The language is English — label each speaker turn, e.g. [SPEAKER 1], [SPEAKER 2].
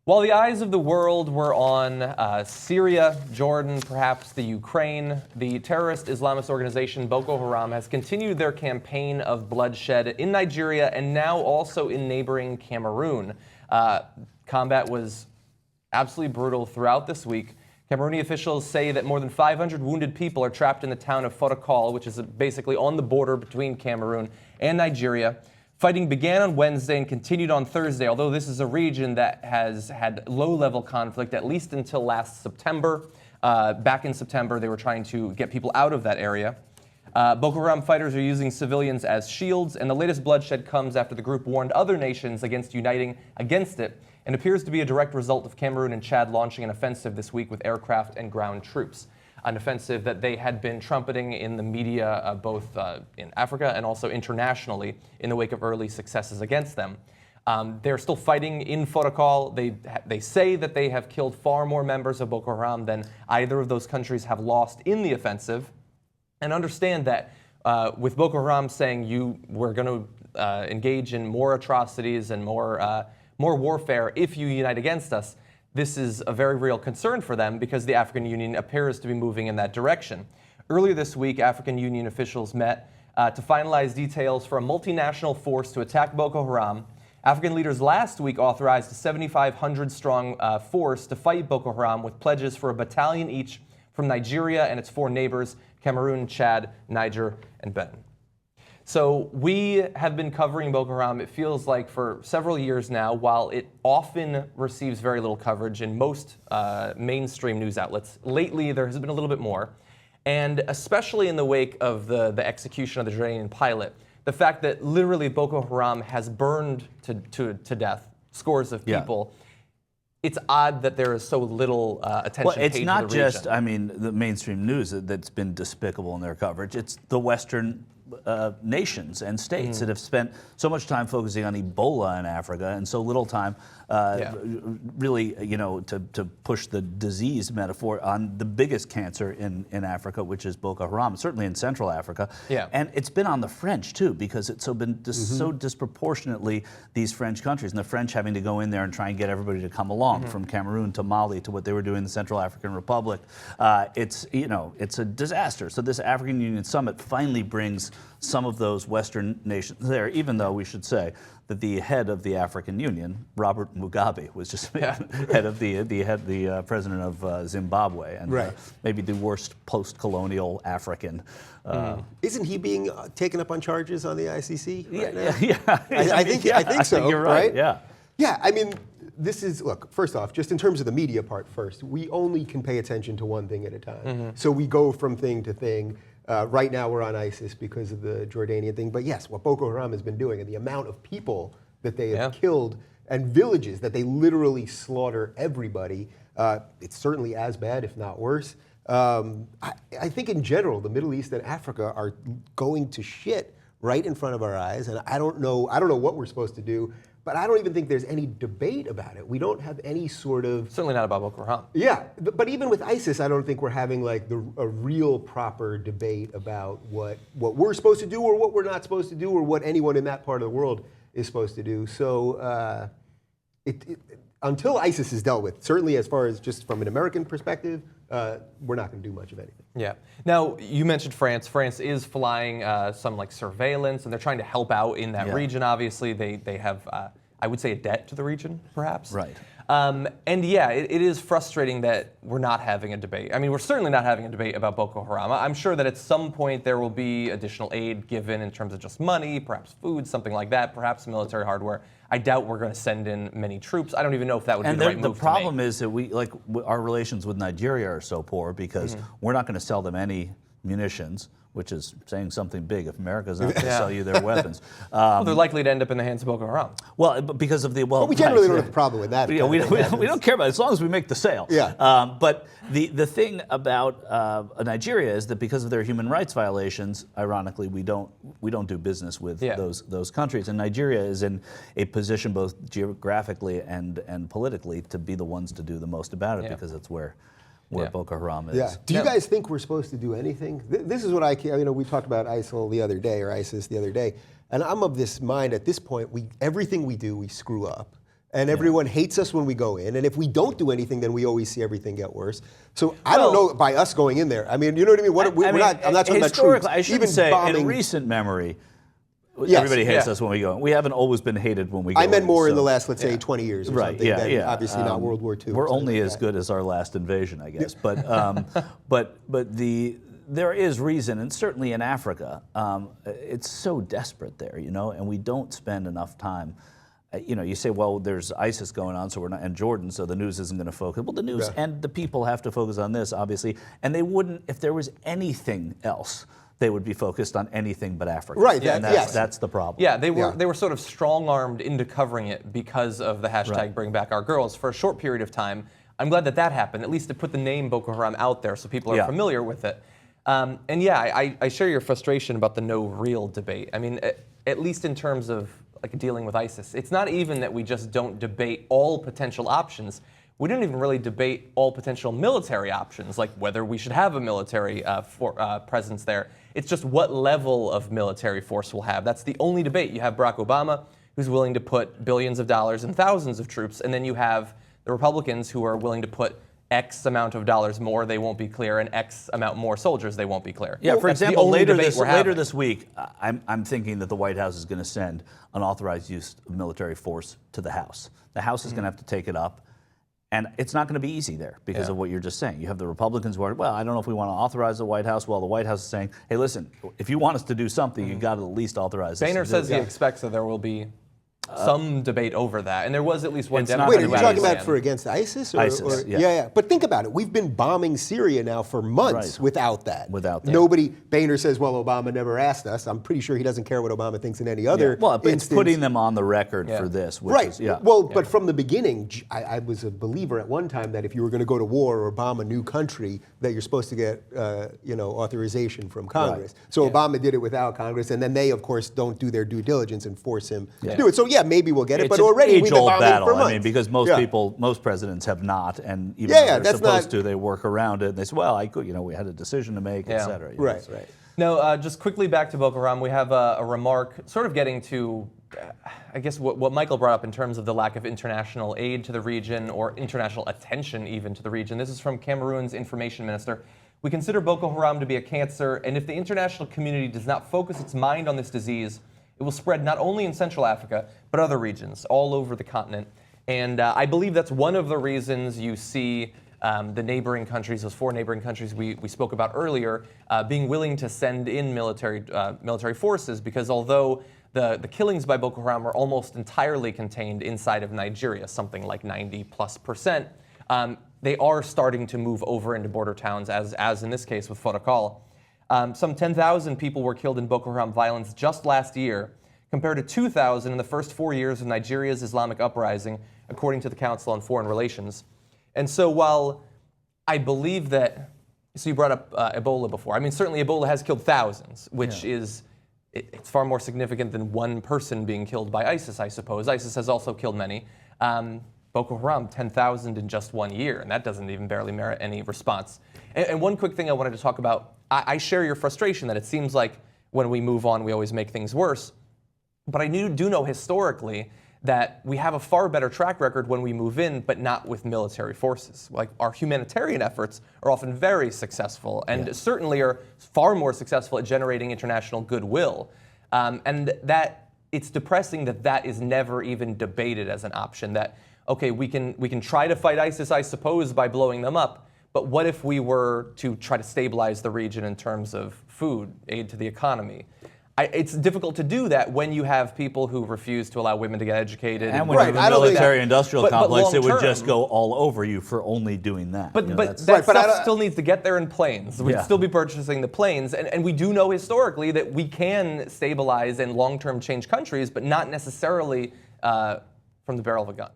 [SPEAKER 1] While the eyes of the world were on Syria, Jordan, perhaps the Ukraine, the terrorist Islamist organization Boko Haram has continued their campaign of bloodshed in Nigeria and now also in neighboring Cameroon. Combat was absolutely brutal throughout this week. Cameroonian officials say that more than 500 wounded people are trapped in the town of Fotokol, which is basically on the border between Cameroon and Nigeria. Fighting began on Wednesday and continued on Thursday, although this is a region that has had low-level conflict at least until last September. Back in September, they were trying to get people out of that area. Boko Haram fighters are using civilians as shields, and the latest bloodshed comes after the group warned other nations against uniting against it, and appears to be a direct result of Cameroon and Chad launching an offensive this week with aircraft and ground troops. An offensive that they had been trumpeting in the media, both in Africa and also internationally, in the wake of early successes against them. They're still fighting in Fotokol. They say that they have killed far more members of Boko Haram than either of those countries have lost in the offensive. And understand that with Boko Haram saying we're going to engage in more atrocities and more warfare if you unite against us, this is a very real concern for them because the African Union appears to be moving in that direction. Earlier this week, African Union officials met to finalize details for a multinational force to attack Boko Haram. African leaders last week authorized a 7,500-strong force to fight Boko Haram with pledges for a battalion each from Nigeria and its four neighbors, Cameroon, Chad, Niger, and Benin. So we have been covering Boko Haram, it feels like, for several years now, while it often receives very little coverage in most mainstream news outlets. Lately, there has been a little bit more. And especially in the wake of the execution of the Jordanian pilot, the fact that literally Boko Haram has burned to death scores of people. It's odd that there is so little attention paid to the region.
[SPEAKER 2] Well, it's not just, I mean, the mainstream news that's been despicable in their coverage. It's the Western nations and states that have spent so much time focusing on Ebola in Africa and so little time really, to push the disease metaphor on the biggest cancer in Africa, which is Boko Haram, certainly in Central Africa. Yeah. And it's been on the French, too, because it's been so disproportionately these French countries, and the French having to go in there and try and get everybody to come along, from Cameroon to Mali to what they were doing in the Central African Republic. It's a disaster. So this African Union summit finally brings some of those Western nations there, even though we should say that the head of the African Union, Robert Mugabe, was just head of the president of Zimbabwe, and maybe the worst post-colonial African.
[SPEAKER 3] Isn't he being taken up on charges on the ICC right now?
[SPEAKER 2] Yeah.
[SPEAKER 3] I think so.
[SPEAKER 2] You're right. Yeah.
[SPEAKER 3] Yeah. I mean, this is, look, first off, just in terms of the media part first, we only can pay attention to one thing at a time. So we go from thing to thing. Right now we're on ISIS because of the Jordanian thing. But yes, what Boko Haram has been doing and the amount of people that they have killed and villages that they literally slaughter everybody, it's certainly as bad, if not worse. I think in general, the Middle East and Africa are going to shit right in front of our eyes. And I don't know what we're supposed to do. But I don't even think there's any debate about it. We don't have any sort of...
[SPEAKER 1] Certainly not about Boko Haram.
[SPEAKER 3] Yeah, but even with ISIS, I don't think we're having like a real proper debate about what we're supposed to do or what we're not supposed to do or what anyone in that part of the world is supposed to do. So until ISIS is dealt with, certainly as far as just from an American perspective, we're not going to do much of anything.
[SPEAKER 1] Yeah. Now, you mentioned France. France is flying some like surveillance, and they're trying to help out in that region. Obviously, they have, I would say, a debt to the region, perhaps.
[SPEAKER 2] Right.
[SPEAKER 1] And yeah, it is frustrating that we're not having a debate. I mean, we're certainly not having a debate about Boko Haram. I'm sure that at some point there will be additional aid given in terms of just money, perhaps food, something like that, perhaps military hardware. I doubt we're going to send in many troops. I don't even know if that would be the right move to make.
[SPEAKER 2] And the problem is that our relations with Nigeria are so poor because we're not going to sell them any munitions, which is saying something big if America's not going to sell you their weapons.
[SPEAKER 1] Well, they're likely to end up in the hands of Boko Haram.
[SPEAKER 2] Well, because of the...
[SPEAKER 3] Well, we generally don't have a problem with that.
[SPEAKER 2] We don't care about it as long as we make the sale.
[SPEAKER 3] Yeah.
[SPEAKER 2] But the thing about Nigeria is that because of their human rights violations, ironically, we don't do business with those countries. And Nigeria is in a position both geographically and politically to be the ones to do the most about it because it's where Boko Haram is.
[SPEAKER 3] Yeah. Do you guys think we're supposed to do anything? This is what we talked about ISIL the other day, or ISIS the other day, and I'm of this mind at this point, everything we do, we screw up. And everyone hates us when we go in. And if we don't do anything, then we always see everything get worse. So I don't know by us going in there. I mean, you know what I mean? I'm not talking about troops.
[SPEAKER 2] I should say, bombing, in recent memory, everybody hates us when we go in. We haven't always been hated when we go in.
[SPEAKER 3] I meant more in the last, let's say, 20 years or something. Obviously not World War II.
[SPEAKER 2] We're only as good as our last invasion, I guess. But there is reason, and certainly in Africa, it's so desperate there, and we don't spend enough time. You say, well, there's ISIS going on, so we're not, and Jordan, so the news isn't going to focus. Well, the news and the people have to focus on this, obviously, and they wouldn't, if there was anything else, they would be focused on anything but Africa.
[SPEAKER 3] Right.
[SPEAKER 2] And that's the problem.
[SPEAKER 1] Yeah, they were sort of strong-armed into covering it because of the hashtag Bring Back Our Girls for a short period of time. I'm glad that happened, at least to put the name Boko Haram out there so people are familiar with it. I share your frustration about the no real debate. I mean, at least in terms of dealing with ISIS. It's not even that we just don't debate all potential options. We don't even really debate all potential military options, like whether we should have a military presence there. It's just what level of military force we'll have. That's the only debate. You have Barack Obama, who's willing to put billions of dollars and thousands of troops, and then you have the Republicans who are willing to put X amount of dollars more, they won't be clear, and X amount more soldiers, they won't be clear.
[SPEAKER 2] Yeah, for example, later this week, I'm thinking that the White House is going to send unauthorized use of military force to the House. The House is going to have to take it up, and it's not going to be easy there because of what you're just saying. You have the Republicans who are, well, I don't know if we want to authorize the White House. Well, the White House is saying, hey, listen, if you want us to do something, you've got to at least authorize us.
[SPEAKER 1] Boehner says he expects that there will be some debate over that, and there was at least one Democrat.
[SPEAKER 3] Wait, are you talking about for against ISIS?
[SPEAKER 2] ISIS,
[SPEAKER 3] yeah. But think about it. We've been bombing Syria now for months without that. Nobody. Boehner says, "Well, Obama never asked us." I'm pretty sure he doesn't care what Obama thinks in any other.
[SPEAKER 2] Well, it's putting them on the record for this, which is,
[SPEAKER 3] But from the beginning, I was a believer at one time that if you were going to go to war or bomb a new country, that you're supposed to get authorization from Congress. So Obama did it without Congress, and then they, of course, don't do their due diligence and force him to do it. So maybe we'll get it, but already we've been bombing
[SPEAKER 2] battle.
[SPEAKER 3] for months.
[SPEAKER 2] I mean, because most presidents have not, and even though they're supposed to, they work around it. And they say, well, we had a decision to make, et cetera.
[SPEAKER 3] Right.
[SPEAKER 1] No, just quickly back to Boko Haram, we have a remark sort of getting to, I guess, what Michael brought up in terms of the lack of international aid to the region or international attention even to the region. This is from Cameroon's information minister. We consider Boko Haram to be a cancer, and if the international community does not focus its mind on this disease, it will spread not only in Central Africa, but other regions all over the continent. And I believe that's one of the reasons you see the neighboring countries, those 4 neighboring countries we spoke about earlier, being willing to send in military forces, because although the killings by Boko Haram are almost entirely contained inside of Nigeria, something like 90+%, they are starting to move over into border towns, as in this case with Fotokol. Some 10,000 people were killed in Boko Haram violence just last year, compared to 2,000 in the first 4 years of Nigeria's Islamic uprising, according to the Council on Foreign Relations. And so while I believe that, so you brought up Ebola before. I mean, certainly Ebola has killed thousands, which is, it's far more significant than one person being killed by ISIS, I suppose. ISIS has also killed many. Boko Haram, 10,000 in just 1 year, and that doesn't even barely merit any response. And one quick thing I wanted to talk about, I share your frustration that it seems like when we move on, we always make things worse. But I do know historically that we have a far better track record when we move in, but not with military forces. Like, our humanitarian efforts are often very successful and certainly are far more successful at generating international goodwill. And that it's depressing that is never even debated as an option. That, okay, we can try to fight ISIS, I suppose, by blowing them up. But what if we were to try to stabilize the region in terms of food, aid to the economy? It's difficult to do that when you have people who refuse to allow women to get educated.
[SPEAKER 2] And when you have a military-industrial complex, it would just go all over you for only doing that.
[SPEAKER 1] But that stuff still needs to get there in planes. We'd still be purchasing the planes. And we do know historically that we can stabilize and long-term change countries, but not necessarily from the barrel of a gun.